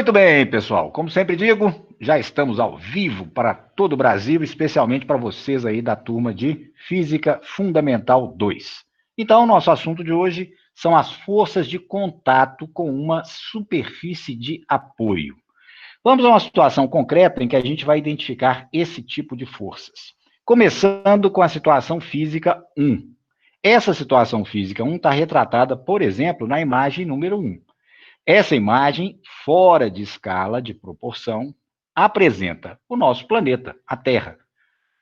Muito bem, pessoal. Como sempre digo, já estamos ao vivo para todo o Brasil, especialmente para vocês aí da turma de Física Fundamental 2. Então, nosso assunto de hoje são as forças de contato com uma superfície de apoio. Vamos a uma situação concreta em que a gente vai identificar esse tipo de forças. Começando com a situação física 1. Essa situação física 1 está retratada, por exemplo, na imagem número 1. Essa imagem, fora de escala, de proporção, apresenta o nosso planeta, a Terra.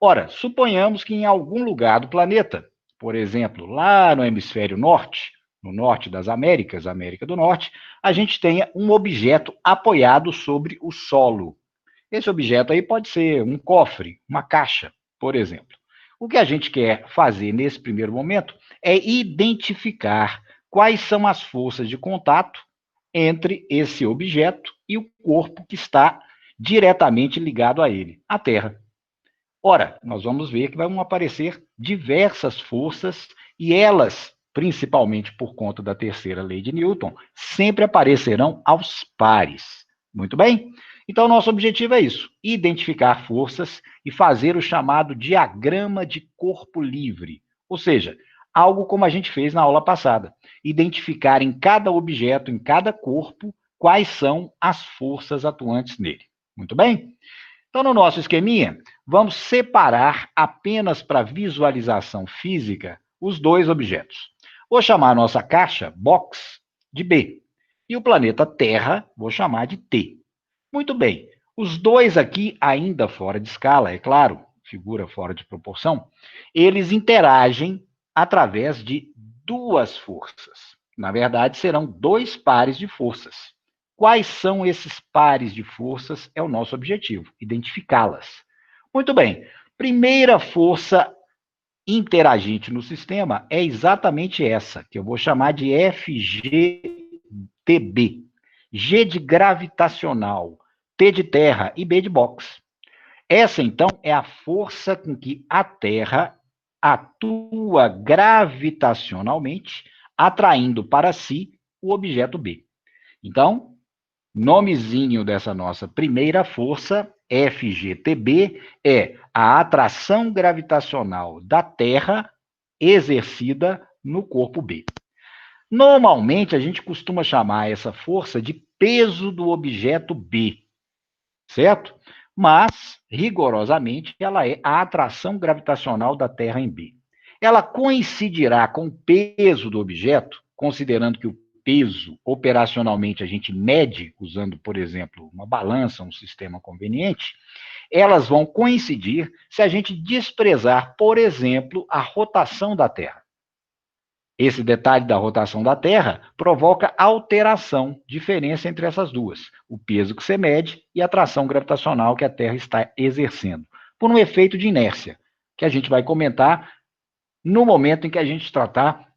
Ora, suponhamos que em algum lugar do planeta, por exemplo, lá no hemisfério norte, no norte das Américas, América do Norte, a gente tenha um objeto apoiado sobre o solo. Esse objeto aí pode ser um cofre, uma caixa, por exemplo. O que a gente quer fazer nesse primeiro momento é identificar quais são as forças de contato entre esse objeto e o corpo que está diretamente ligado a ele, a Terra. Ora, nós vamos ver que vão aparecer diversas forças e elas, principalmente por conta da terceira lei de Newton, sempre aparecerão aos pares. Muito bem? Então, nosso objetivo é isso: identificar forças e fazer o chamado diagrama de corpo livre, ou seja, algo como a gente fez na aula passada. Identificar em cada objeto, em cada corpo, quais são as forças atuantes nele. Muito bem? Então, no nosso esqueminha, vamos separar apenas para visualização física os dois objetos. Vou chamar a nossa caixa, box, de B. E o planeta Terra, vou chamar de T. Muito bem. Os dois aqui, ainda fora de escala, é claro, figura fora de proporção, eles interagem através de duas forças. Na verdade, serão dois pares de forças. Quais são esses pares de forças? É o nosso objetivo, identificá-las. Muito bem. Primeira força interagente no sistema é exatamente essa, que eu vou chamar de FGTB. G de gravitacional, T de terra e B de box. Essa, então, é a força com que a Terra atua gravitacionalmente, atraindo para si o objeto B. Então, nomezinho dessa nossa primeira força, FGTB, é a atração gravitacional da Terra exercida no corpo B. Normalmente, a gente costuma chamar essa força de peso do objeto B, certo? Mas, rigorosamente, ela é a atração gravitacional da Terra em B. Ela coincidirá com o peso do objeto, considerando que o peso, operacionalmente, a gente mede, usando, por exemplo, uma balança, um sistema conveniente, elas vão coincidir se a gente desprezar, por exemplo, a rotação da Terra. Esse detalhe da rotação da Terra provoca alteração, diferença entre essas duas, o peso que você mede e a atração gravitacional que a Terra está exercendo, por um efeito de inércia, que a gente vai comentar no momento em que a gente tratar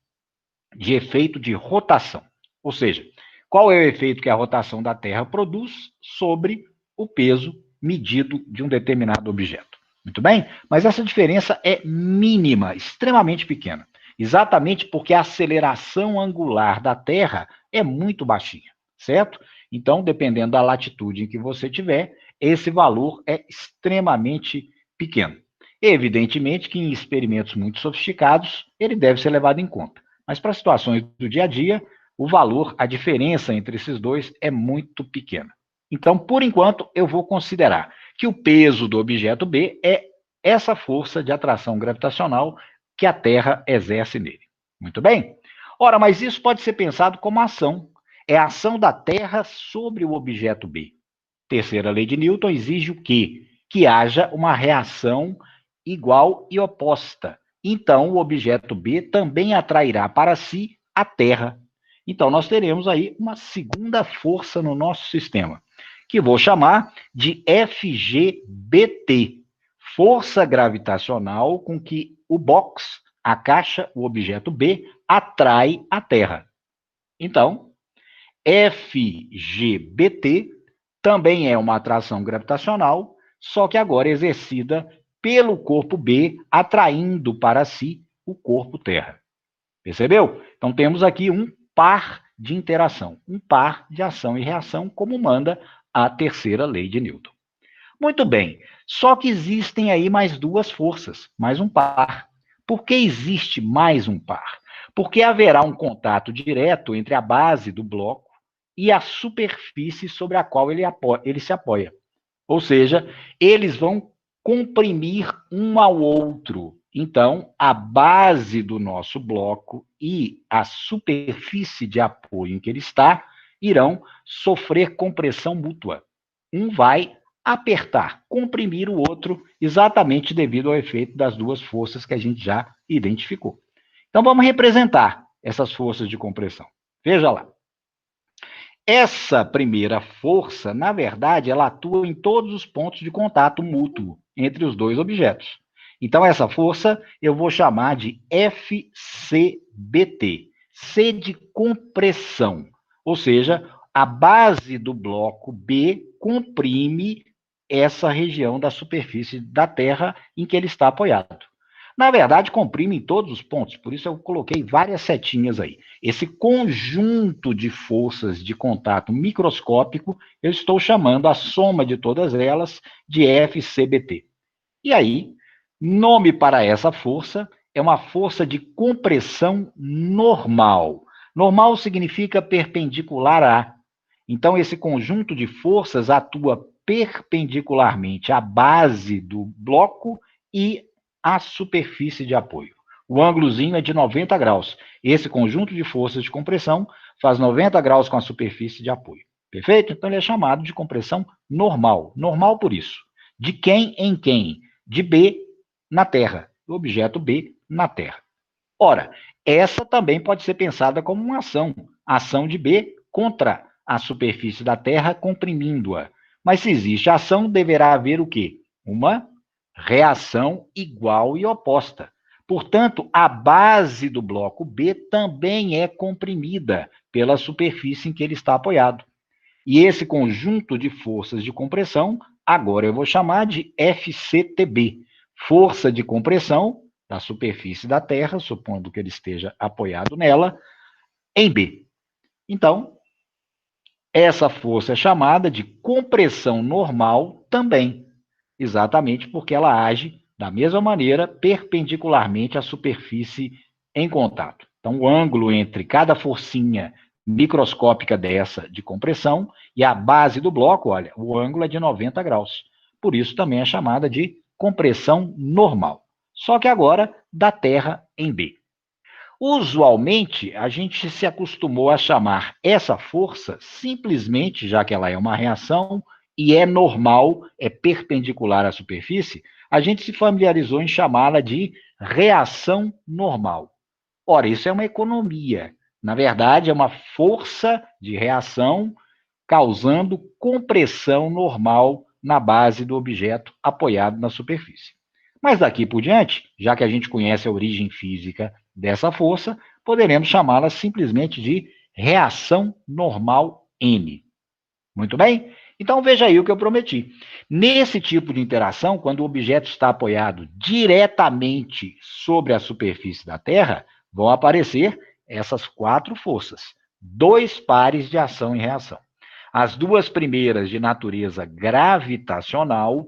de efeito de rotação. Ou seja, qual é o efeito que a rotação da Terra produz sobre o peso medido de um determinado objeto. Muito bem? Mas essa diferença é mínima, extremamente pequena. Exatamente porque a aceleração angular da Terra é muito baixinha, certo? Então, dependendo da latitude em que você tiver, esse valor é extremamente pequeno. Evidentemente que em experimentos muito sofisticados, ele deve ser levado em conta. Mas para situações do dia a dia, o valor, a diferença entre esses dois é muito pequena. Então, por enquanto, eu vou considerar que o peso do objeto B é essa força de atração gravitacional que a Terra exerce nele. Muito bem? Ora, mas isso pode ser pensado como ação. É a ação da Terra sobre o objeto B. Terceira lei de Newton exige o quê? Que haja uma reação igual e oposta. Então, o objeto B também atrairá para si a Terra. Então, nós teremos aí uma segunda força no nosso sistema, que vou chamar de FGBT, força gravitacional com que o box, a caixa, o objeto B, atrai a Terra. Então, FGBT também é uma atração gravitacional, só que agora exercida pelo corpo B, atraindo para si o corpo Terra. Percebeu? Então temos aqui um par de interação, um par de ação e reação, como manda a terceira lei de Newton. Muito bem, só que existem aí mais duas forças, mais um par. Por que existe mais um par? Porque haverá um contato direto entre a base do bloco e a superfície sobre a qual ele se apoia. Ou seja, eles vão comprimir um ao outro. Então, a base do nosso bloco e a superfície de apoio em que ele está irão sofrer compressão mútua. Um vai apertar, comprimir o outro, exatamente devido ao efeito das duas forças que a gente já identificou. Então, vamos representar essas forças de compressão. Veja lá. Essa primeira força, na verdade, ela atua em todos os pontos de contato mútuo entre os dois objetos. Então, essa força eu vou chamar de FCBT, C de compressão. Ou seja, a base do bloco B comprime essa região da superfície da Terra em que ele está apoiado. Na verdade, comprime em todos os pontos, por isso eu coloquei várias setinhas aí. Esse conjunto de forças de contato microscópico, eu estou chamando a soma de todas elas de FCBT. E aí, nome para essa força é uma força de compressão normal. Normal significa perpendicular a. Então, esse conjunto de forças atua perpendicularmente à base do bloco e à superfície de apoio. O ângulozinho é de 90 graus. Esse conjunto de forças de compressão faz 90 graus com a superfície de apoio. Perfeito? Então, ele é chamado de compressão normal. Normal por isso. De quem em quem? De B na Terra. Do objeto B na Terra. Ora, essa também pode ser pensada como uma ação. Ação de B contra a superfície da Terra, comprimindo-a. Mas se existe ação, deverá haver o quê? Uma reação igual e oposta. Portanto, a base do bloco B também é comprimida pela superfície em que ele está apoiado. E esse conjunto de forças de compressão, agora eu vou chamar de FCTB, força de compressão da superfície da Terra, supondo que ele esteja apoiado nela, em B. Então, essa força é chamada de compressão normal também, exatamente porque ela age da mesma maneira, perpendicularmente à superfície em contato. Então, o ângulo entre cada forcinha microscópica dessa de compressão e a base do bloco, olha, o ângulo é de 90 graus. Por isso também é chamada de compressão normal. Só que agora da Terra em B. Usualmente, a gente se acostumou a chamar essa força simplesmente, já que ela é uma reação e é normal, é perpendicular à superfície, a gente se familiarizou em chamá-la de reação normal. Ora, isso é uma economia. Na verdade, é uma força de reação causando compressão normal na base do objeto apoiado na superfície. Mas daqui por diante, já que a gente conhece a origem física dessa força, poderemos chamá-la simplesmente de reação normal N. Muito bem? Então veja aí o que eu prometi. Nesse tipo de interação, quando o objeto está apoiado diretamente sobre a superfície da Terra, vão aparecer essas quatro forças, dois pares de ação e reação. As duas primeiras de natureza gravitacional,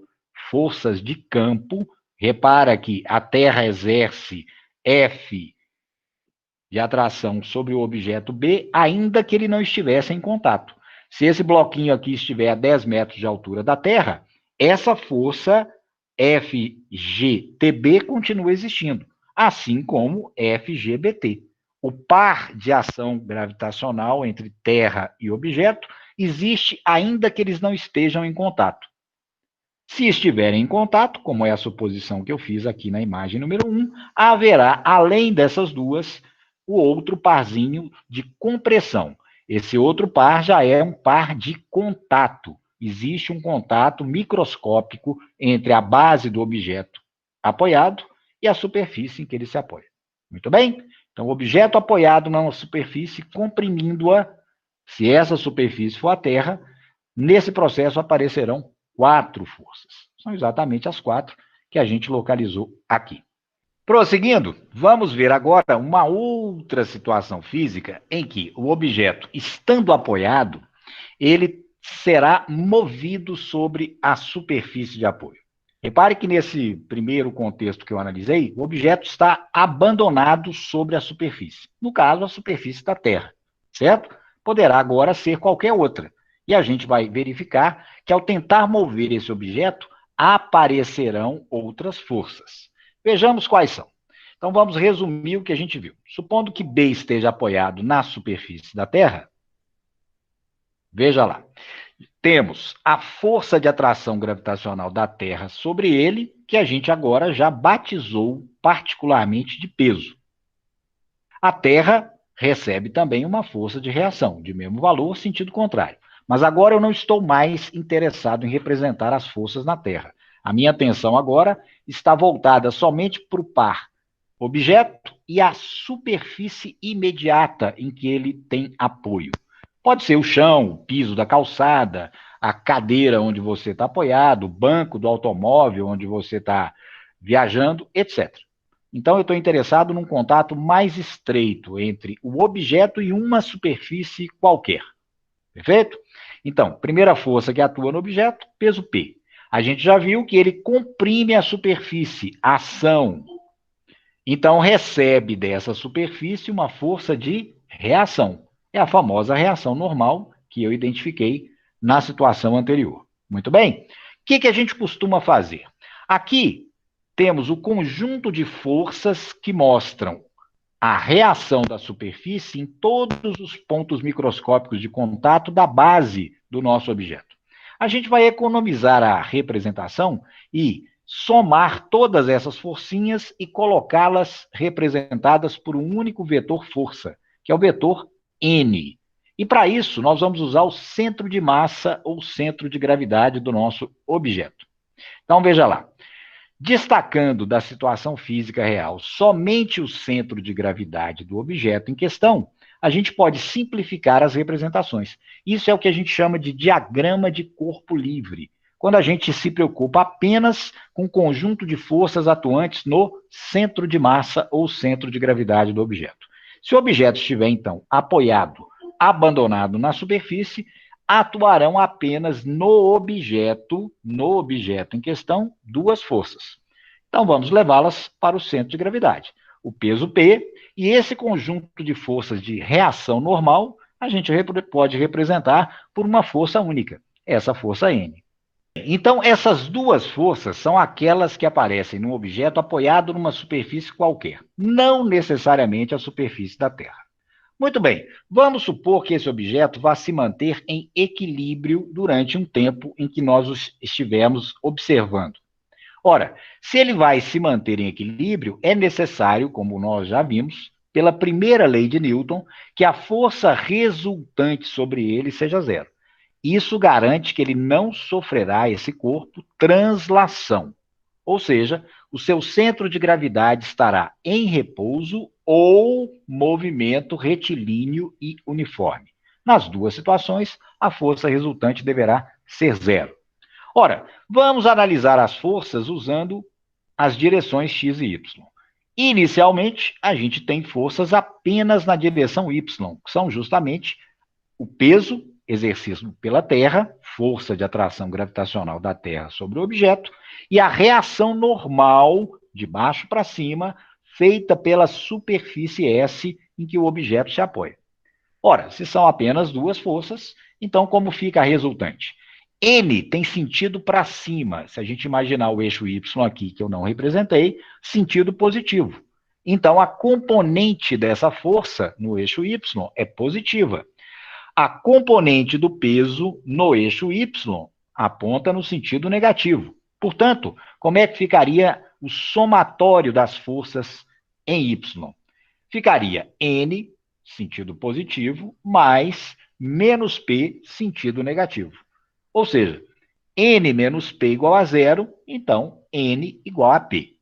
forças de campo. Repara que a Terra exerce F de atração sobre o objeto B, ainda que ele não estivesse em contato. Se esse bloquinho aqui estiver a 10 metros de altura da Terra, essa força FGTB continua existindo, assim como FGBT. O par de ação gravitacional entre Terra e objeto existe ainda que eles não estejam em contato. Se estiverem em contato, como é a suposição que eu fiz aqui na imagem número 1, haverá, além dessas duas, o outro parzinho de compressão. Esse outro par já é um par de contato. Existe um contato microscópico entre a base do objeto apoiado e a superfície em que ele se apoia. Muito bem? Então, o objeto apoiado na superfície, comprimindo-a, se essa superfície for a Terra, nesse processo aparecerão quatro forças. São exatamente as quatro que a gente localizou aqui. Prosseguindo, vamos ver agora uma outra situação física em que o objeto, estando apoiado, ele será movido sobre a superfície de apoio. Repare que nesse primeiro contexto que eu analisei, o objeto está abandonado sobre a superfície. No caso, a superfície da Terra, certo? Poderá agora ser qualquer outra. E a gente vai verificar que ao tentar mover esse objeto, aparecerão outras forças. Vejamos quais são. Então vamos resumir o que a gente viu. Supondo que B esteja apoiado na superfície da Terra, veja lá. Temos a força de atração gravitacional da Terra sobre ele, que a gente agora já batizou particularmente de peso. A Terra recebe também uma força de reação, de mesmo valor, sentido contrário. Mas agora eu não estou mais interessado em representar as forças na Terra. A minha atenção agora está voltada somente para o par objeto e a superfície imediata em que ele tem apoio. Pode ser o chão, o piso da calçada, a cadeira onde você está apoiado, o banco do automóvel onde você está viajando, etc. Então, eu estou interessado num contato mais estreito entre o objeto e uma superfície qualquer. Perfeito? Então, primeira força que atua no objeto, peso P. A gente já viu que ele comprime a superfície, ação. Então, recebe dessa superfície uma força de reação. É a famosa reação normal que eu identifiquei na situação anterior. Muito bem? O que a gente costuma fazer? Aqui temos o conjunto de forças que mostram a reação da superfície em todos os pontos microscópicos de contato da base do nosso objeto. A gente vai economizar a representação e somar todas essas forcinhas e colocá-las representadas por um único vetor força, que é o vetor N. E para isso, nós vamos usar o centro de massa ou centro de gravidade do nosso objeto. Então, veja lá. Destacando da situação física real somente o centro de gravidade do objeto em questão, a gente pode simplificar as representações. Isso é o que a gente chama de diagrama de corpo livre, quando a gente se preocupa apenas com o conjunto de forças atuantes no centro de massa ou centro de gravidade do objeto. Se o objeto estiver, então, apoiado, abandonado na superfície, atuarão apenas no objeto em questão, duas forças. Então, vamos levá-las para o centro de gravidade. O peso P e esse conjunto de forças de reação normal, a gente pode representar por uma força única, essa força N. Então, essas duas forças são aquelas que aparecem num objeto apoiado numa superfície qualquer, não necessariamente a superfície da Terra. Muito bem, vamos supor que esse objeto vá se manter em equilíbrio durante um tempo em que nós estivermos observando. Ora, se ele vai se manter em equilíbrio, é necessário, como nós já vimos, pela primeira lei de Newton, que a força resultante sobre ele seja zero. Isso garante que ele não sofrerá, esse corpo, translação. Ou seja, o seu centro de gravidade estará em repouso ou movimento retilíneo e uniforme. Nas duas situações, a força resultante deverá ser zero. Ora, vamos analisar as forças usando as direções x e y. Inicialmente, a gente tem forças apenas na direção y, que são justamente o peso exercido pela Terra, força de atração gravitacional da Terra sobre o objeto, e a reação normal, de baixo para cima, feita pela superfície S em que o objeto se apoia. Ora, se são apenas duas forças, então como fica a resultante? N tem sentido para cima. Se a gente imaginar o eixo Y aqui, que eu não representei, sentido positivo. Então, a componente dessa força no eixo Y é positiva. A componente do peso no eixo Y aponta no sentido negativo. Portanto, como é que ficaria o somatório das forças em Y? Ficaria N, sentido positivo, mais menos P, sentido negativo. Ou seja, N menos P igual a zero, então N igual a P.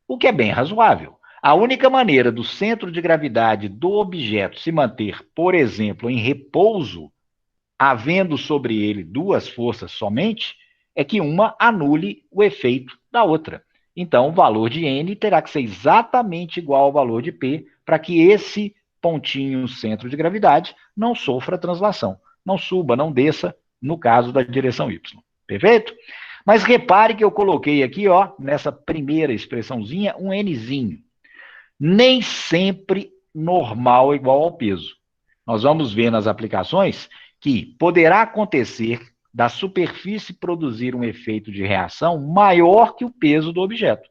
O que é bem razoável. A única maneira do centro de gravidade do objeto se manter, por exemplo, em repouso, havendo sobre ele duas forças somente, é que uma anule o efeito da outra. Então, o valor de N terá que ser exatamente igual ao valor de P para que esse pontinho centro de gravidade não sofra translação, não suba, não desça, no caso da direção Y. Perfeito? Mas repare que eu coloquei aqui, ó, nessa primeira expressãozinha, um Nzinho. Nem sempre normal é igual ao peso. Nós vamos ver nas aplicações que poderá acontecer da superfície produzir um efeito de reação maior que o peso do objeto,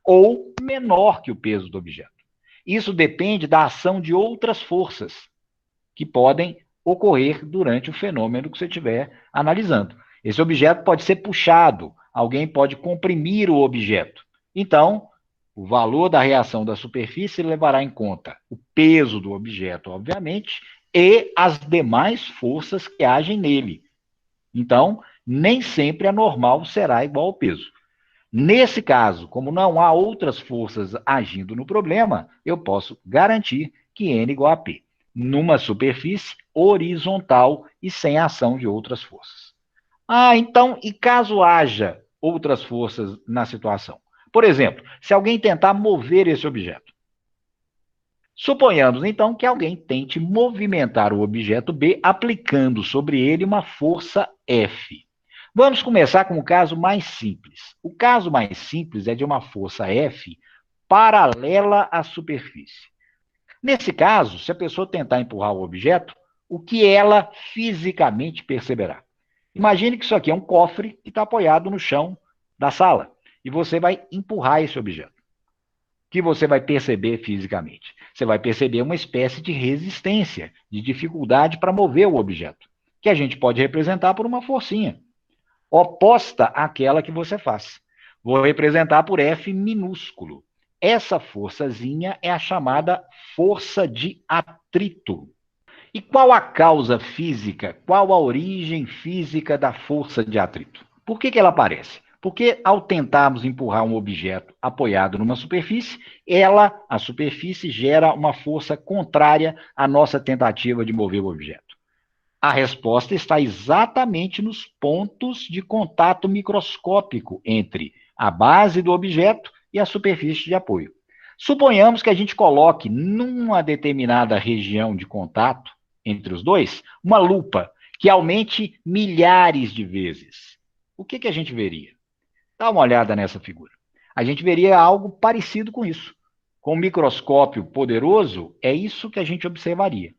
ou menor que o peso do objeto. Isso depende da ação de outras forças que podem ocorrer durante o fenômeno que você estiver analisando. Esse objeto pode ser puxado, alguém pode comprimir o objeto. Então, o valor da reação da superfície levará em conta o peso do objeto, obviamente, e as demais forças que agem nele. Então, nem sempre a normal será igual ao peso. Nesse caso, como não há outras forças agindo no problema, eu posso garantir que N igual a P, numa superfície horizontal e sem ação de outras forças. Ah, então, e caso haja outras forças na situação? Por exemplo, se alguém tentar mover esse objeto. Suponhamos, então, que alguém tente movimentar o objeto B aplicando sobre ele uma força F. Vamos começar com o caso mais simples. O caso mais simples é de uma força F paralela à superfície. Nesse caso, se a pessoa tentar empurrar o objeto, o que ela fisicamente perceberá? Imagine que isso aqui é um cofre que está apoiado no chão da sala e você vai empurrar esse objeto. O que você vai perceber fisicamente? Você vai perceber uma espécie de resistência, de dificuldade para mover o objeto, que a gente pode representar por uma forcinha, oposta àquela que você faz. Vou representar por F minúsculo. Essa forçazinha é a chamada força de atrito. E qual a causa física, qual a origem física da força de atrito? Por que ela aparece? Porque ao tentarmos empurrar um objeto apoiado numa superfície, a superfície, gera uma força contrária à nossa tentativa de mover o objeto. A resposta está exatamente nos pontos de contato microscópico entre a base do objeto e a superfície de apoio. Suponhamos que a gente coloque numa determinada região de contato entre os dois uma lupa que aumente milhares de vezes. O que a gente veria? Dá uma olhada nessa figura. A gente veria algo parecido com isso. Com um microscópio poderoso, é isso que a gente observaria.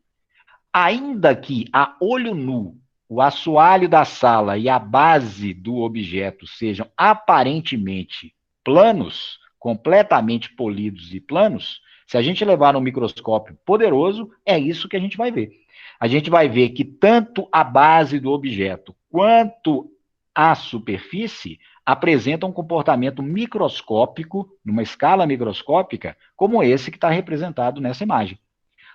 Ainda que a olho nu o assoalho da sala e a base do objeto sejam aparentemente planos, completamente polidos e planos, se a gente levar um microscópio poderoso, é isso que a gente vai ver. A gente vai ver que tanto a base do objeto quanto a superfície apresentam um comportamento microscópico, numa escala microscópica, como esse que está representado nessa imagem.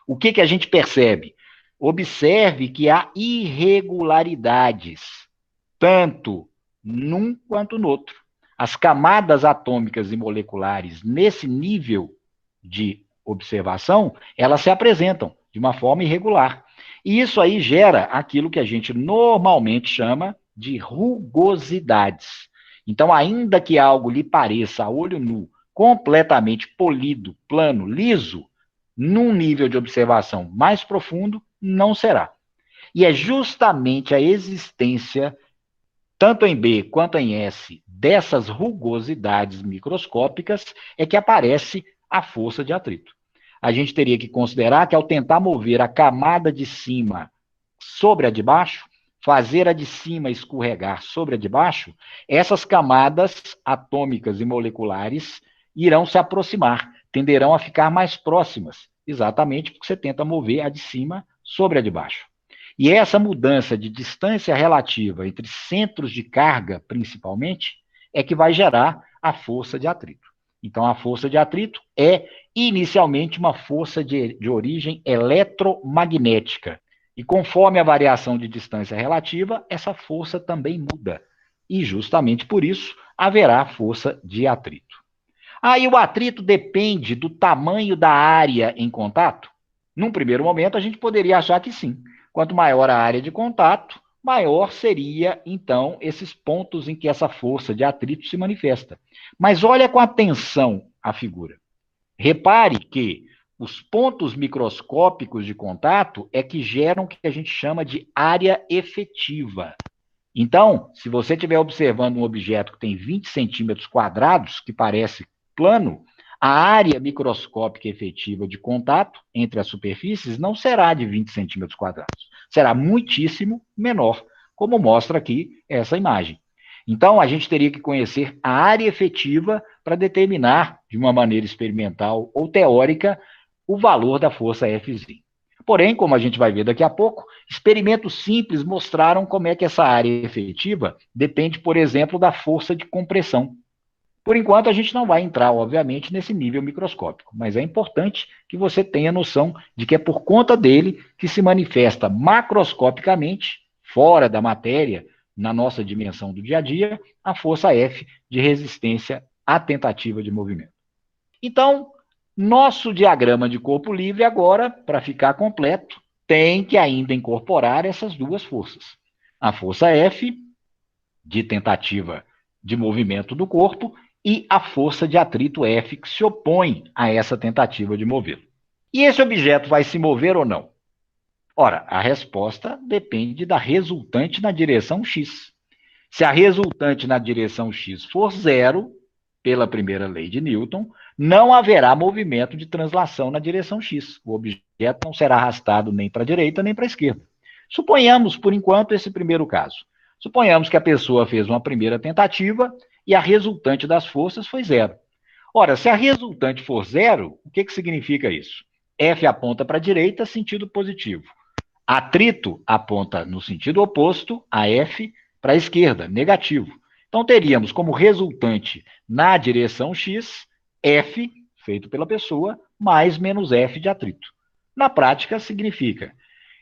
O que a gente percebe? Observe que há irregularidades, tanto num quanto no outro. As camadas atômicas e moleculares, nesse nível de observação, elas se apresentam de uma forma irregular. E isso aí gera aquilo que a gente normalmente chama de rugosidades. Então, ainda que algo lhe pareça a olho nu completamente polido, plano, liso, num nível de observação mais profundo, não será. E é justamente a existência, tanto em B quanto em S, dessas rugosidades microscópicas, é que aparece a força de atrito. A gente teria que considerar que, ao tentar mover a camada de cima sobre a de baixo, fazer a de cima escorregar sobre a de baixo, essas camadas atômicas e moleculares irão se aproximar, tenderão a ficar mais próximas, exatamente porque você tenta mover a de cima sobre a de baixo. E essa mudança de distância relativa entre centros de carga, principalmente, é que vai gerar a força de atrito. Então, a força de atrito é, inicialmente, uma força de origem eletromagnética. E conforme a variação de distância relativa, essa força também muda. E, justamente por isso, haverá força de atrito. Aí o atrito depende do tamanho da área em contato? Num primeiro momento, a gente poderia achar que sim. Quanto maior a área de contato, maior seria, então, esses pontos em que essa força de atrito se manifesta. Mas olha com atenção a figura. Repare que os pontos microscópicos de contato é que geram o que a gente chama de área efetiva. Então, se você estiver observando um objeto que tem 20 centímetros quadrados, que parece plano, a área microscópica efetiva de contato entre as superfícies não será de 20 centímetros quadrados. Será muitíssimo menor, como mostra aqui essa imagem. Então, a gente teria que conhecer a área efetiva para determinar, de uma maneira experimental ou teórica, o valor da força Fz. Porém, como a gente vai ver daqui a pouco, experimentos simples mostraram como é que essa área efetiva depende, por exemplo, da força de compressão. Por enquanto, a gente não vai entrar, obviamente, nesse nível microscópico, mas é importante que você tenha noção de que é por conta dele que se manifesta macroscopicamente, fora da matéria, na nossa dimensão do dia a dia, a força F de resistência à tentativa de movimento. Então, nosso diagrama de corpo livre agora, para ficar completo, tem que ainda incorporar essas duas forças. A força F, de tentativa de movimento do corpo, e a força de atrito F, que se opõe a essa tentativa de movê-lo. E esse objeto vai se mover ou não? Ora, a resposta depende da resultante na direção x. Se a resultante na direção x for zero, pela primeira lei de Newton, não haverá movimento de translação na direção x. O objeto não será arrastado nem para a direita nem para a esquerda. Suponhamos, por enquanto, esse primeiro caso. Suponhamos que a pessoa fez uma primeira tentativa e a resultante das forças foi zero. Ora, se a resultante for zero, o que significa isso? F aponta para a direita, sentido positivo. Atrito aponta no sentido oposto, a F, para a esquerda, negativo. Então, teríamos como resultante na direção x, F, feito pela pessoa, mais menos F de atrito. Na prática, significa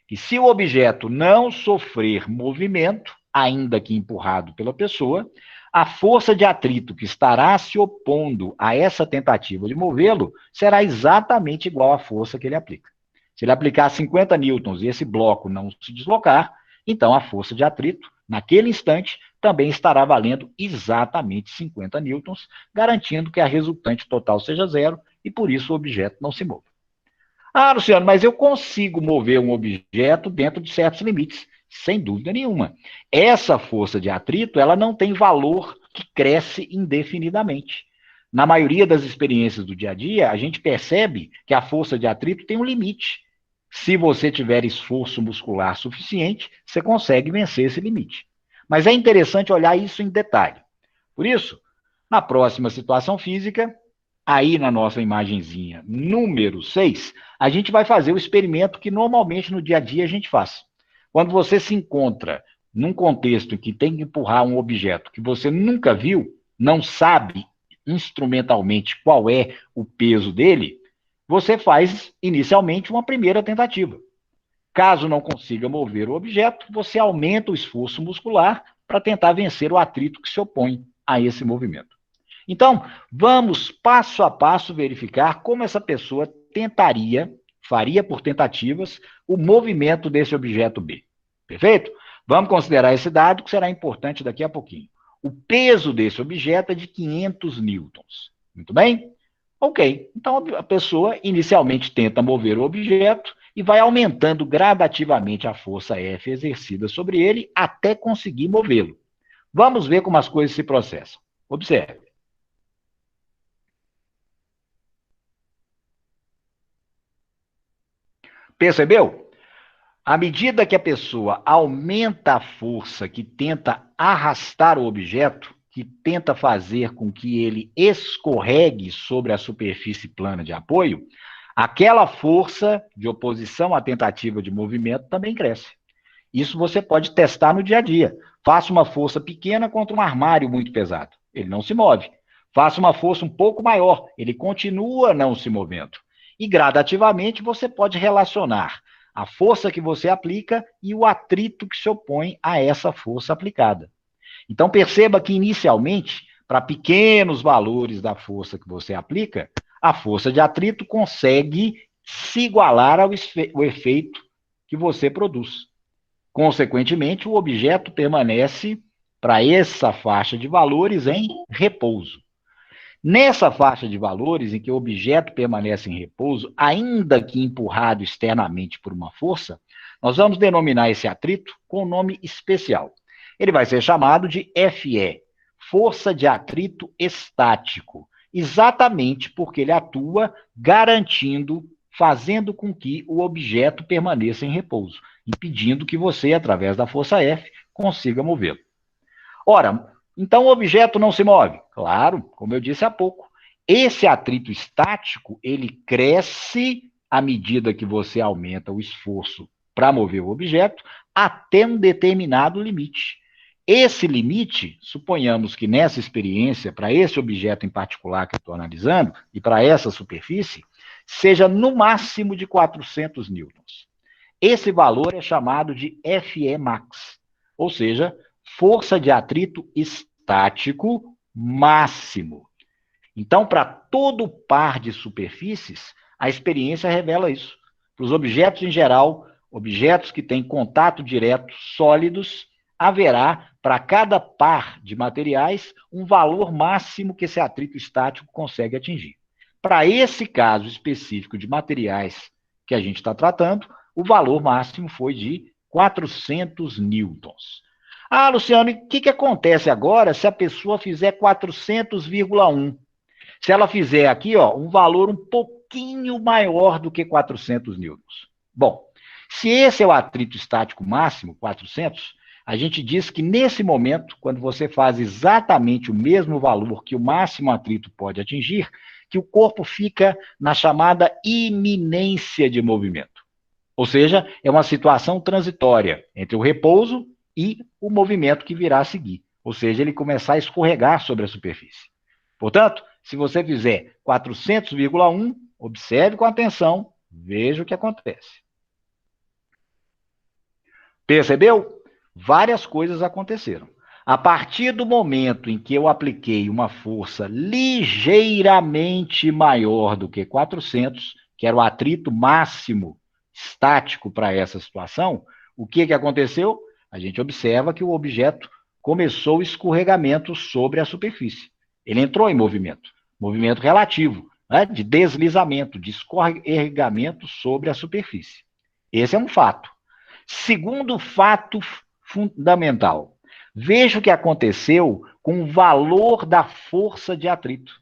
que se o objeto não sofrer movimento, ainda que empurrado pela pessoa, a força de atrito que estará se opondo a essa tentativa de movê-lo será exatamente igual à força que ele aplica. Se ele aplicar 50 newtons e esse bloco não se deslocar, então a força de atrito, naquele instante, também estará valendo exatamente 50 newtons, garantindo que a resultante total seja zero e, por isso, o objeto não se mova. Ah, Luciano, mas eu consigo mover um objeto dentro de certos limites, sem dúvida nenhuma. Essa força de atrito, ela não tem valor que cresce indefinidamente. Na maioria das experiências do dia a dia, a gente percebe que a força de atrito tem um limite. Se você tiver esforço muscular suficiente, você consegue vencer esse limite. Mas é interessante olhar isso em detalhe. Por isso, na próxima situação física, aí na nossa imagenzinha número 6, a gente vai fazer o experimento que normalmente no dia a dia a gente faz. Quando você se encontra num contexto em que tem que empurrar um objeto que você nunca viu, não sabe instrumentalmente qual é o peso dele, você faz inicialmente uma primeira tentativa. Caso não consiga mover o objeto, você aumenta o esforço muscular para tentar vencer o atrito que se opõe a esse movimento. Então, vamos passo a passo verificar como essa pessoa faria por tentativas, o movimento desse objeto B. Perfeito? Vamos considerar esse dado que será importante daqui a pouquinho. O peso desse objeto é de 500 newtons. Muito bem? Ok. Então, a pessoa inicialmente tenta mover o objeto e vai aumentando gradativamente a força F exercida sobre ele até conseguir movê-lo. Vamos ver como as coisas se processam. Observe. Percebeu? À medida que a pessoa aumenta a força que tenta arrastar o objeto, que tenta fazer com que ele escorregue sobre a superfície plana de apoio, aquela força de oposição à tentativa de movimento também cresce. Isso você pode testar no dia a dia. Faça uma força pequena contra um armário muito pesado. Ele não se move. Faça uma força um pouco maior. Ele continua não se movendo. E gradativamente você pode relacionar a força que você aplica e o atrito que se opõe a essa força aplicada. Então perceba que inicialmente, para pequenos valores da força que você aplica, a força de atrito consegue se igualar ao efeito que você produz. Consequentemente, o objeto permanece, para essa faixa de valores, em repouso. Nessa faixa de valores em que o objeto permanece em repouso, ainda que empurrado externamente por uma força, nós vamos denominar esse atrito com um nome especial. Ele vai ser chamado de FE, força de atrito estático, exatamente porque ele atua garantindo, fazendo com que o objeto permaneça em repouso, impedindo que você, através da força F, consiga movê-lo. Ora, então o objeto não se move? Claro, como eu disse há pouco. Esse atrito estático, ele cresce à medida que você aumenta o esforço para mover o objeto até um determinado limite. Esse limite, suponhamos que nessa experiência, para esse objeto em particular que eu estou analisando, e para essa superfície, seja no máximo de 400 newtons. Esse valor é chamado de FE max, ou seja, força de atrito estático máximo. Então, para todo par de superfícies, a experiência revela isso. Para os objetos em geral, objetos que têm contato direto, sólidos, haverá, para cada par de materiais, um valor máximo que esse atrito estático consegue atingir. Para esse caso específico de materiais que a gente está tratando, o valor máximo foi de 400 newtons. Ah, Luciano, e o que acontece agora se a pessoa fizer 400,1? Se ela fizer aqui, ó, um valor um pouquinho maior do que 400 newtons. Bom, se esse é o atrito estático máximo, 400, a gente diz que nesse momento, quando você faz exatamente o mesmo valor que o máximo atrito pode atingir, que o corpo fica na chamada iminência de movimento. Ou seja, é uma situação transitória entre o repouso e o movimento que virá a seguir. Ou seja, ele começar a escorregar sobre a superfície. Portanto, se você fizer 400,1, observe com atenção, veja o que acontece. Percebeu? Várias coisas aconteceram. A partir do momento em que eu apliquei uma força ligeiramente maior do que 400, que era o atrito máximo estático para essa situação, o que aconteceu? A gente observa que o objeto começou o escorregamento sobre a superfície. Ele entrou em movimento, movimento relativo, né, de deslizamento, de escorregamento sobre a superfície. Esse é um fato. Segundo fato fundamental, veja o que aconteceu com o valor da força de atrito.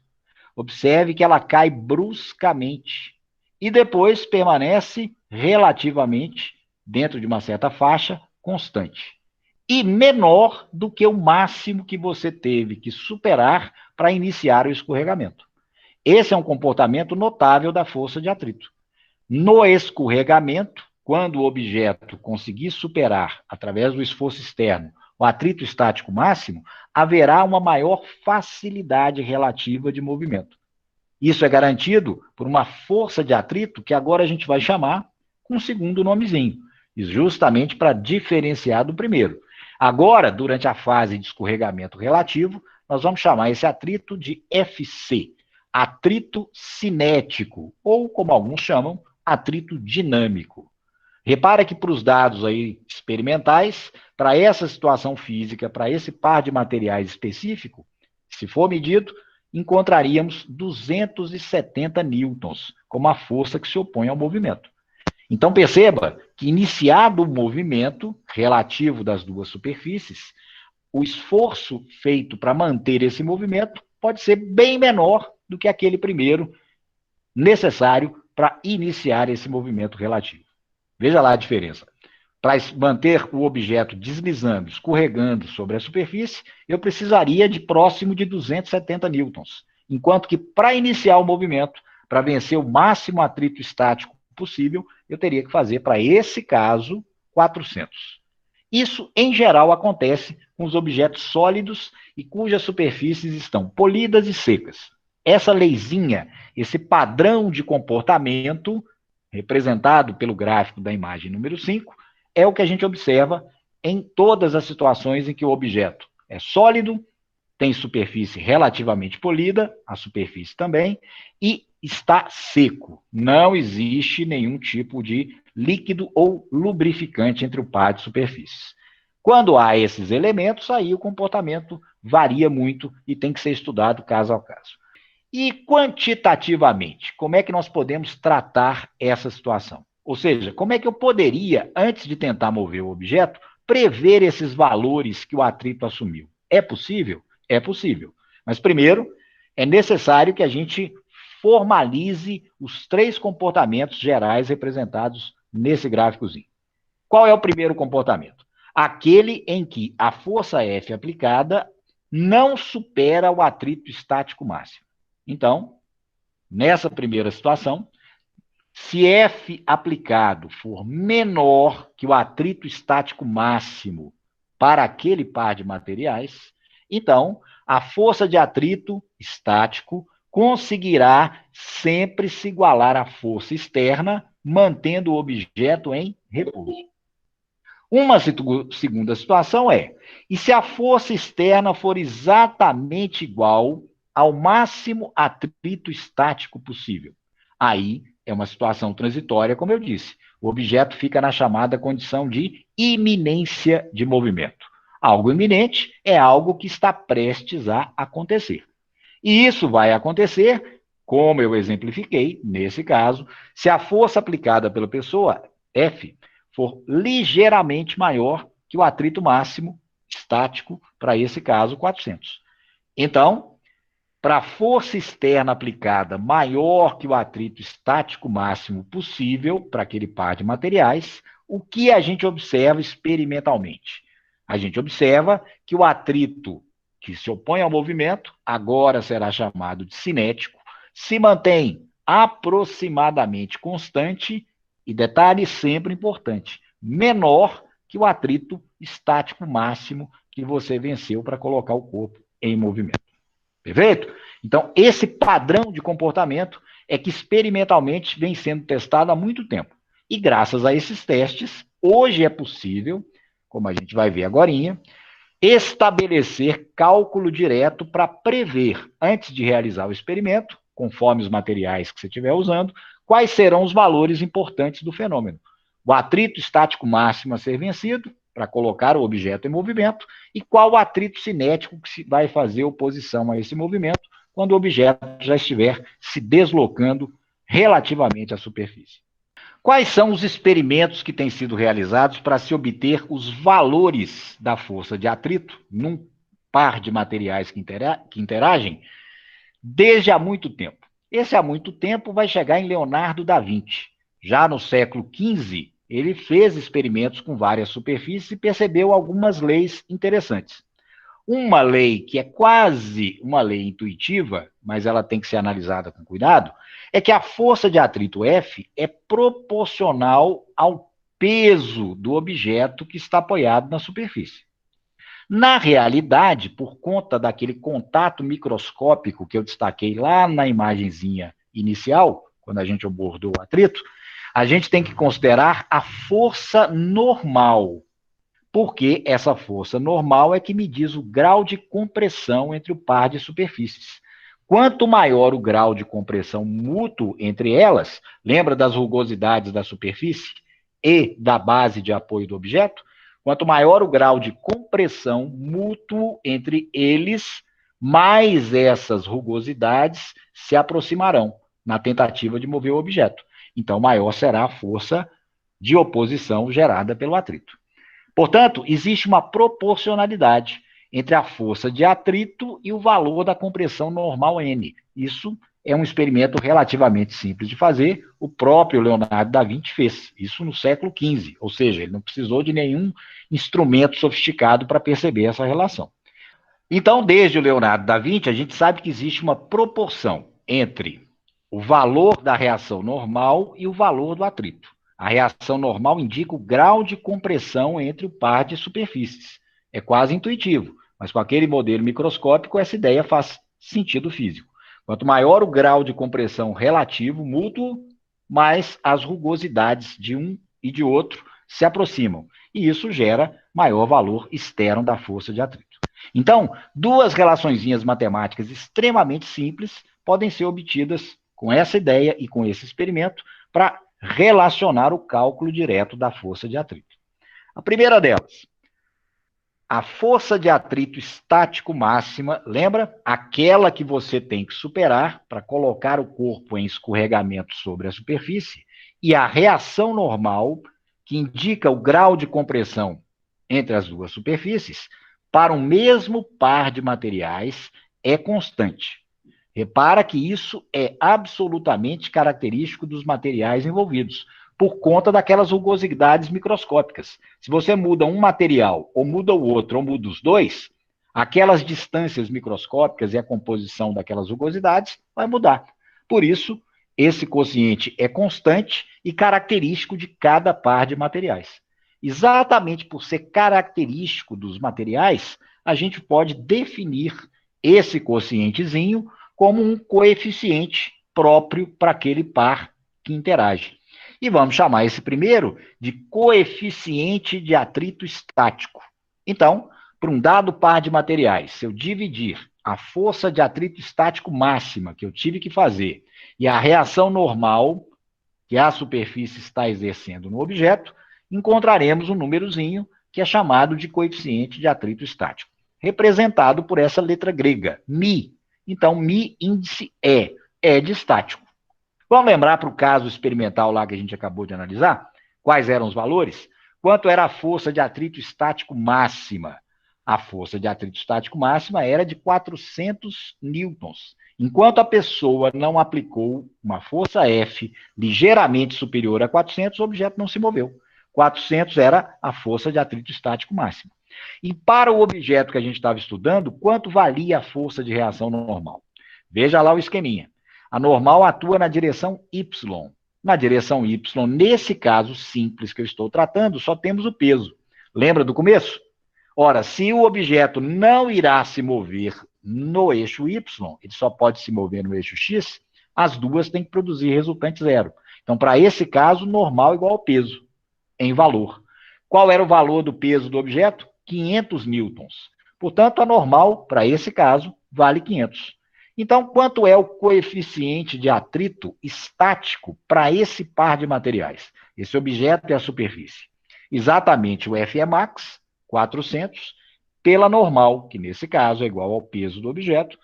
Observe que ela cai bruscamente e depois permanece relativamente, dentro de uma certa faixa, constante. E menor do que o máximo que você teve que superar para iniciar o escorregamento. Esse é um comportamento notável da força de atrito. No escorregamento, quando o objeto conseguir superar, através do esforço externo, o atrito estático máximo, haverá uma maior facilidade relativa de movimento. Isso é garantido por uma força de atrito que agora a gente vai chamar com um segundo nomezinho, justamente para diferenciar do primeiro. Agora, durante a fase de escorregamento relativo, nós vamos chamar esse atrito de FC, atrito cinético, ou, como alguns chamam, atrito dinâmico. Repara que para os dados aí experimentais, para essa situação física, para esse par de materiais específico, se for medido, encontraríamos 270 newtons como a força que se opõe ao movimento. Então perceba que, iniciado o movimento relativo das duas superfícies, o esforço feito para manter esse movimento pode ser bem menor do que aquele primeiro necessário para iniciar esse movimento relativo. Veja lá a diferença. Para manter o objeto deslizando, escorregando sobre a superfície, eu precisaria de próximo de 270 newtons. Enquanto que, para iniciar o movimento, para vencer o máximo atrito estático possível, eu teria que fazer, para esse caso, 400. Isso, em geral, acontece com os objetos sólidos e cujas superfícies estão polidas e secas. Essa leizinha, esse padrão de comportamento, representado pelo gráfico da imagem número 5, é o que a gente observa em todas as situações em que o objeto é sólido, tem superfície relativamente polida, a superfície também, e está seco. Não existe nenhum tipo de líquido ou lubrificante entre o par de superfícies. Quando há esses elementos, aí o comportamento varia muito e tem que ser estudado caso a caso. E quantitativamente, como é que nós podemos tratar essa situação? Ou seja, como é que eu poderia, antes de tentar mover o objeto, prever esses valores que o atrito assumiu? É possível? É possível. Mas primeiro, é necessário que a gente formalize os 3 comportamentos gerais representados nesse gráficozinho. Qual é o primeiro comportamento? Aquele em que a força F aplicada não supera o atrito estático máximo. Então, nessa primeira situação, se F aplicado for menor que o atrito estático máximo para aquele par de materiais, então a força de atrito estático conseguirá sempre se igualar à força externa, mantendo o objeto em repouso. Uma segunda situação é, e se a força externa for exatamente igual ao máximo atrito estático possível? Aí é uma situação transitória, como eu disse. O objeto fica na chamada condição de iminência de movimento. Algo iminente é algo que está prestes a acontecer. E isso vai acontecer, como eu exemplifiquei, nesse caso, se a força aplicada pela pessoa, F, for ligeiramente maior que o atrito máximo estático, para esse caso, 400. Então, para a força externa aplicada maior que o atrito estático máximo possível para aquele par de materiais, o que a gente observa experimentalmente? A gente observa que o atrito que se opõe ao movimento, agora será chamado de cinético, se mantém aproximadamente constante e, detalhe sempre importante, menor que o atrito estático máximo que você venceu para colocar o corpo em movimento. Perfeito? Então, esse padrão de comportamento é que experimentalmente vem sendo testado há muito tempo. E graças a esses testes, hoje é possível, como a gente vai ver agorinha, estabelecer cálculo direto para prever, antes de realizar o experimento, conforme os materiais que você estiver usando, quais serão os valores importantes do fenômeno. O atrito estático máximo a ser vencido, para colocar o objeto em movimento, e qual o atrito cinético que vai fazer oposição a esse movimento, quando o objeto já estiver se deslocando relativamente à superfície. Quais são os experimentos que têm sido realizados para se obter os valores da força de atrito num par de materiais que interagem desde há muito tempo? Esse há muito tempo vai chegar em Leonardo da Vinci. Já no século XV, ele fez experimentos com várias superfícies e percebeu algumas leis interessantes. Uma lei que é quase uma lei intuitiva, mas ela tem que ser analisada com cuidado, é que a força de atrito F é proporcional ao peso do objeto que está apoiado na superfície. Na realidade, por conta daquele contato microscópico que eu destaquei lá na imagenzinha inicial, quando a gente abordou o atrito, a gente tem que considerar a força normal, porque essa força normal é que me diz o grau de compressão entre o par de superfícies. Quanto maior o grau de compressão mútuo entre elas, lembra das rugosidades da superfície e da base de apoio do objeto? Quanto maior o grau de compressão mútuo entre eles, mais essas rugosidades se aproximarão na tentativa de mover o objeto. Então, maior será a força de oposição gerada pelo atrito. Portanto, existe uma proporcionalidade entre a força de atrito e o valor da compressão normal N. Isso é um experimento relativamente simples de fazer, o próprio Leonardo da Vinci fez, isso no século XV, ou seja, ele não precisou de nenhum instrumento sofisticado para perceber essa relação. Então, desde o Leonardo da Vinci, a gente sabe que existe uma proporção entre o valor da reação normal e o valor do atrito. A reação normal indica o grau de compressão entre o par de superfícies. É quase intuitivo, mas com aquele modelo microscópico, essa ideia faz sentido físico. Quanto maior o grau de compressão relativo, mútuo, mais as rugosidades de um e de outro se aproximam. E isso gera maior valor externo da força de atrito. Então, duas relaçõezinhas matemáticas extremamente simples podem ser obtidas com essa ideia e com esse experimento para relacionar o cálculo direto da força de atrito. A primeira delas, a força de atrito estático máxima, lembra? Aquela que você tem que superar para colocar o corpo em escorregamento sobre a superfície, e a reação normal, que indica o grau de compressão entre as duas superfícies, para o mesmo par de materiais, é constante. Repara que isso é absolutamente característico dos materiais envolvidos, por conta daquelas rugosidades microscópicas. Se você muda um material, ou muda o outro, ou muda os dois, aquelas distâncias microscópicas e a composição daquelas rugosidades vai mudar. Por isso, esse quociente é constante e característico de cada par de materiais. Exatamente por ser característico dos materiais, a gente pode definir esse quocientezinho como um coeficiente próprio para aquele par que interage. E vamos chamar esse primeiro de coeficiente de atrito estático. Então, para um dado par de materiais, se eu dividir a força de atrito estático máxima que eu tive que fazer e a reação normal que a superfície está exercendo no objeto, encontraremos um númerozinho que é chamado de coeficiente de atrito estático, representado por essa letra grega, μ. Então, μ índice é de estático. Vamos lembrar para o caso experimental lá que a gente acabou de analisar? Quais eram os valores? Quanto era a força de atrito estático máxima? A força de atrito estático máxima era de 400 newtons. Enquanto a pessoa não aplicou uma força F ligeiramente superior a 400, o objeto não se moveu. 400 era a força de atrito estático máxima. E para o objeto que a gente estava estudando, quanto valia a força de reação normal? Veja lá o esqueminha. A normal atua na direção Y. Na direção Y, nesse caso simples que eu estou tratando, só temos o peso. Lembra do começo? Ora, se o objeto não irá se mover no eixo Y, ele só pode se mover no eixo X, as duas têm que produzir resultante zero. Então, para esse caso, normal igual ao peso, em valor. Qual era o valor do peso do objeto? 500 newtons. Portanto, a normal, para esse caso, vale 500. Então, quanto é o coeficiente de atrito estático para esse par de materiais? Esse objeto e a superfície. Exatamente o F é max, 400, pela normal, que nesse caso é igual ao peso do objeto,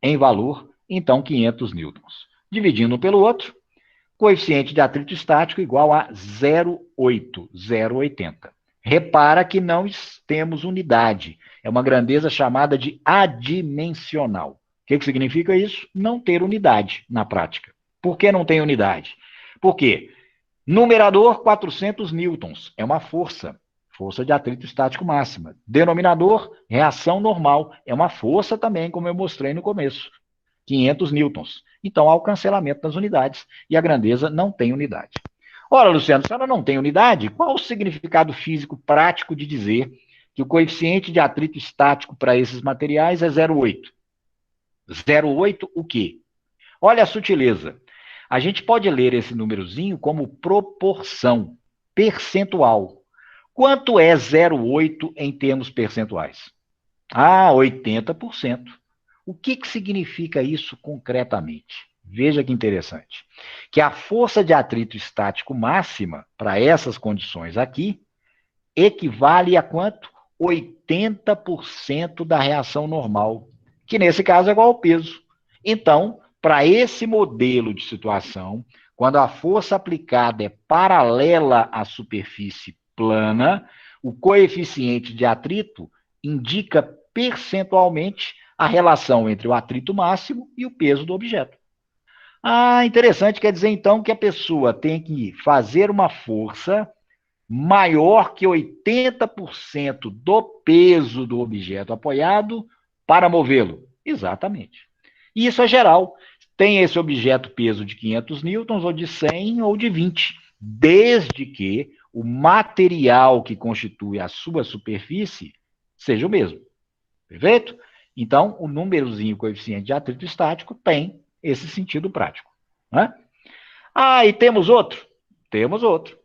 em valor, então 500 newtons. Dividindo um pelo outro, coeficiente de atrito estático igual a 0,8, 0,80. Repara que não temos unidade. É uma grandeza chamada de adimensional. O que significa isso? Não ter unidade na prática. Por que não tem unidade? Porque numerador, 400 newtons, é uma força, força de atrito estático máxima. Denominador, reação normal, é uma força também, como eu mostrei no começo, 500 newtons. Então, há o cancelamento das unidades e a grandeza não tem unidade. Ora, Luciano, se ela não tem unidade, qual o significado físico prático de dizer que o coeficiente de atrito estático para esses materiais é 0,8? 0,8 o quê? Olha a sutileza. A gente pode ler esse númerozinho como proporção, percentual. Quanto é 0,8 em termos percentuais? 80%. O que significa isso concretamente? Veja que interessante. Que a força de atrito estático máxima, para essas condições aqui, equivale a quanto? 80% da reação normal, que nesse caso é igual ao peso. Então, para esse modelo de situação, quando a força aplicada é paralela à superfície plana, o coeficiente de atrito indica percentualmente a relação entre o atrito máximo e o peso do objeto. Interessante, quer dizer então que a pessoa tem que fazer uma força maior que 80% do peso do objeto apoiado para movê-lo. Exatamente. E isso é geral. Tem esse objeto peso de 500 newtons, ou de 100, ou de 20, desde que o material que constitui a sua superfície seja o mesmo. Perfeito? Então, o númerozinho coeficiente de atrito estático tem esse sentido prático. Né? E temos outro? Temos outro.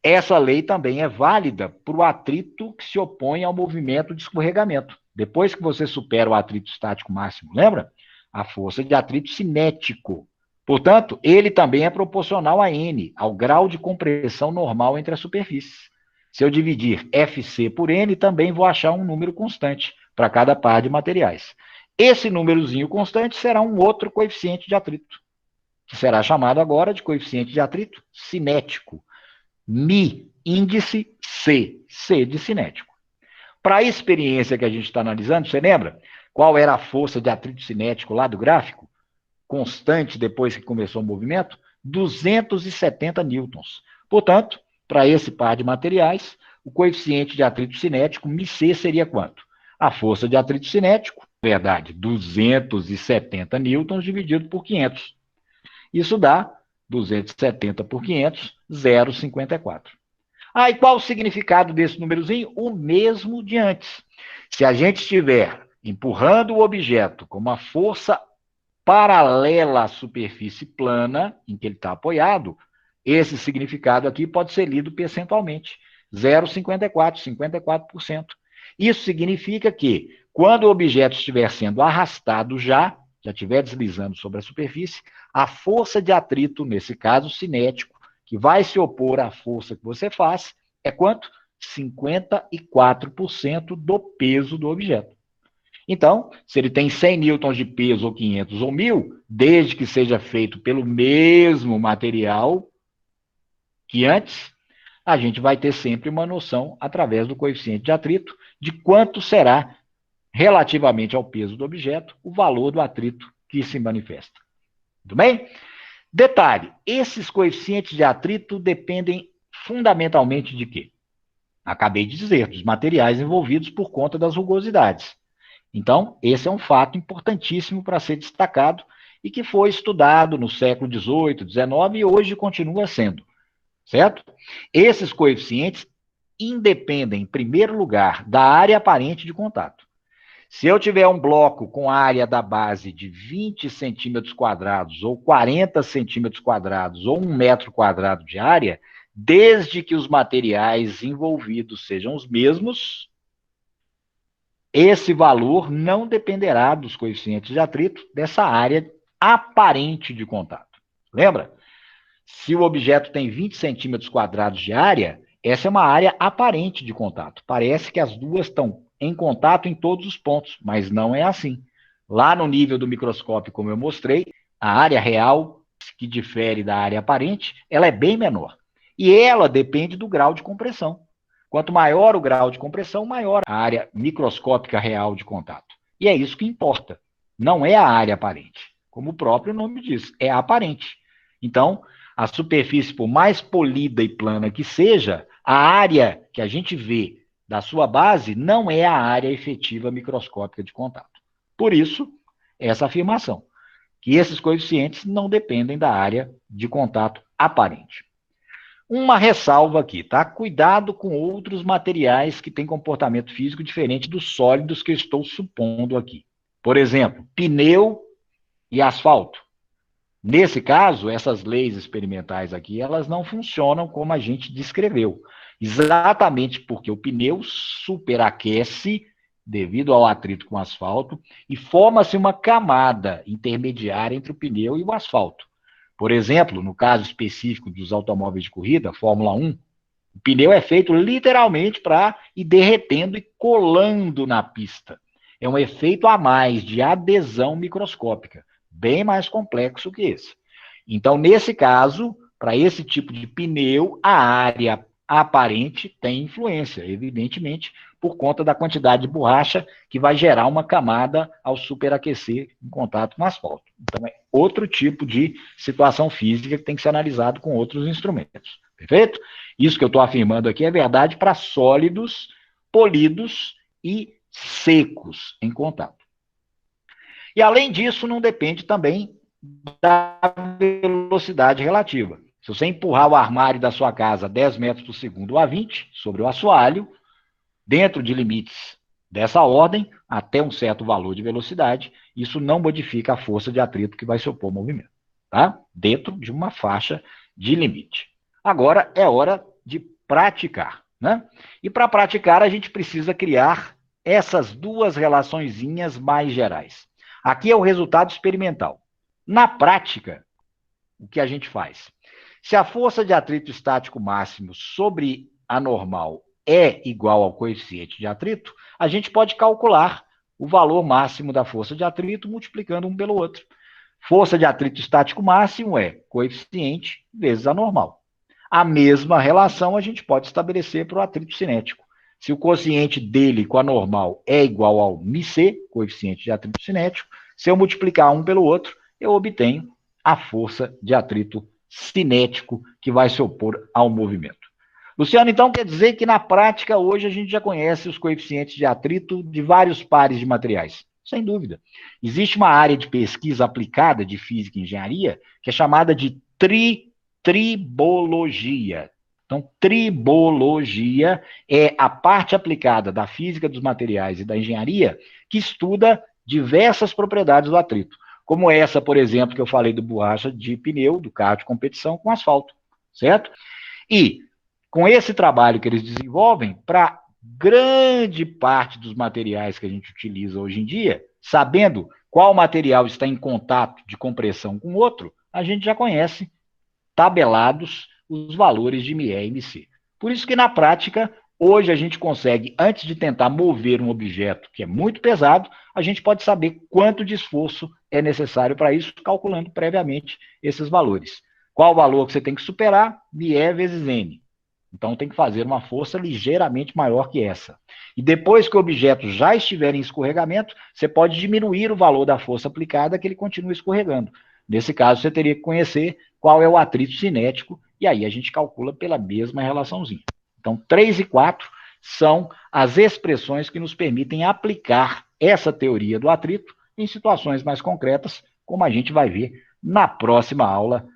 Essa lei também é válida para o atrito que se opõe ao movimento de escorregamento. Depois que você supera o atrito estático máximo, lembra? A força de atrito cinético. Portanto, ele também é proporcional a N, ao grau de compressão normal entre as superfícies. Se eu dividir FC por N, também vou achar um número constante para cada par de materiais. Esse númerozinho constante será um outro coeficiente de atrito, que será chamado agora de coeficiente de atrito cinético. Mi, índice C, C de cinético. Para a experiência que a gente está analisando, você lembra qual era a força de atrito cinético lá do gráfico? Constante depois que começou o movimento? 270 newtons. Portanto, para esse par de materiais, o coeficiente de atrito cinético, μc, seria quanto? A força de atrito cinético, verdade, 270 newtons dividido por 500. Isso dá 270 por 500, 0,54. Ah, e qual o significado desse númerozinho? O mesmo de antes. Se a gente estiver empurrando o objeto com uma força paralela à superfície plana em que ele está apoiado, esse significado aqui pode ser lido percentualmente. 0,54, 54%. Isso significa que, quando o objeto estiver sendo arrastado já estiver deslizando sobre a superfície, a força de atrito, nesse caso cinético, que vai se opor à força que você faz, é quanto? 54% do peso do objeto. Então, se ele tem 100 newtons de peso, ou 500, ou 1.000, desde que seja feito pelo mesmo material que antes, a gente vai ter sempre uma noção, através do coeficiente de atrito, de quanto será, relativamente ao peso do objeto, o valor do atrito que se manifesta. Tudo bem? Detalhe, esses coeficientes de atrito dependem fundamentalmente de quê? Acabei de dizer, dos materiais envolvidos por conta das rugosidades. Então, esse é um fato importantíssimo para ser destacado e que foi estudado no século XVIII, XIX e hoje continua sendo, certo? Esses coeficientes independem, em primeiro lugar, da área aparente de contato. Se eu tiver um bloco com área da base de 20 centímetros quadrados, ou 40 centímetros quadrados, ou 1 metro quadrado de área, desde que os materiais envolvidos sejam os mesmos, esse valor não dependerá dos coeficientes de atrito dessa área aparente de contato. Lembra? Se o objeto tem 20 centímetros quadrados de área, essa é uma área aparente de contato. Parece que as duas estão em contato em todos os pontos, mas não é assim. Lá no nível do microscópio, como eu mostrei, a área real, que difere da área aparente, ela é bem menor. E ela depende do grau de compressão. Quanto maior o grau de compressão, maior a área microscópica real de contato. E é isso que importa. Não é a área aparente. Como o próprio nome diz, é aparente. Então, a superfície, por mais polida e plana que seja, a área que a gente vê da sua base não é a área efetiva microscópica de contato. Por isso, essa afirmação, que esses coeficientes não dependem da área de contato aparente. Uma ressalva aqui, tá? Cuidado com outros materiais que têm comportamento físico diferente dos sólidos que eu estou supondo aqui. Por exemplo, pneu e asfalto. Nesse caso, essas leis experimentais aqui, elas não funcionam como a gente descreveu. Exatamente porque o pneu superaquece devido ao atrito com o asfalto e forma-se uma camada intermediária entre o pneu e o asfalto. Por exemplo, no caso específico dos automóveis de corrida, Fórmula 1, o pneu é feito literalmente para ir derretendo e colando na pista. É um efeito a mais de adesão microscópica, bem mais complexo que esse. Então, nesse caso, para esse tipo de pneu, a área aparente tem influência, evidentemente, por conta da quantidade de borracha que vai gerar uma camada ao superaquecer em contato com o asfalto. Então, é outro tipo de situação física que tem que ser analisado com outros instrumentos. Perfeito? Isso que eu estou afirmando aqui é verdade para sólidos, polidos e secos em contato. E, além disso, não depende também da velocidade relativa. Se você empurrar o armário da sua casa a 10 metros por segundo ou a 20 sobre o assoalho, dentro de limites dessa ordem, até um certo valor de velocidade, isso não modifica a força de atrito que vai se opor ao movimento. Tá? Dentro de uma faixa de limite. Agora é hora de praticar. Né? E para praticar, a gente precisa criar essas duas relaçõezinhas mais gerais. Aqui é o resultado experimental. Na prática, o que a gente faz? Se a força de atrito estático máximo sobre a normal é igual ao coeficiente de atrito, a gente pode calcular o valor máximo da força de atrito multiplicando um pelo outro. Força de atrito estático máximo é coeficiente vezes a normal. A mesma relação a gente pode estabelecer para o atrito cinético. Se o quociente dele com a normal é igual ao μc, coeficiente de atrito cinético, se eu multiplicar um pelo outro, eu obtenho a força de atrito cinético que vai se opor ao movimento. Luciano, então quer dizer que na prática hoje a gente já conhece os coeficientes de atrito de vários pares de materiais? Sem dúvida. Existe uma área de pesquisa aplicada de física e engenharia que é chamada de tribologia. Então, tribologia é a parte aplicada da física dos materiais e da engenharia que estuda diversas propriedades do atrito, como essa, por exemplo, que eu falei do borracha de pneu, do carro de competição com asfalto, certo? E com esse trabalho que eles desenvolvem, para grande parte dos materiais que a gente utiliza hoje em dia, sabendo qual material está em contato de compressão com outro, a gente já conhece tabelados os valores de ME e MC. Por isso que, na prática, hoje a gente consegue, antes de tentar mover um objeto que é muito pesado, a gente pode saber quanto de esforço é necessário para isso, calculando previamente esses valores. Qual o valor que você tem que superar? ME vezes N. Então, tem que fazer uma força ligeiramente maior que essa. E depois que o objeto já estiver em escorregamento, você pode diminuir o valor da força aplicada que ele continue escorregando. Nesse caso, você teria que conhecer qual é o atrito cinético, e aí a gente calcula pela mesma relaçãozinha. Então, 3 e 4 são as expressões que nos permitem aplicar essa teoria do atrito em situações mais concretas, como a gente vai ver na próxima aula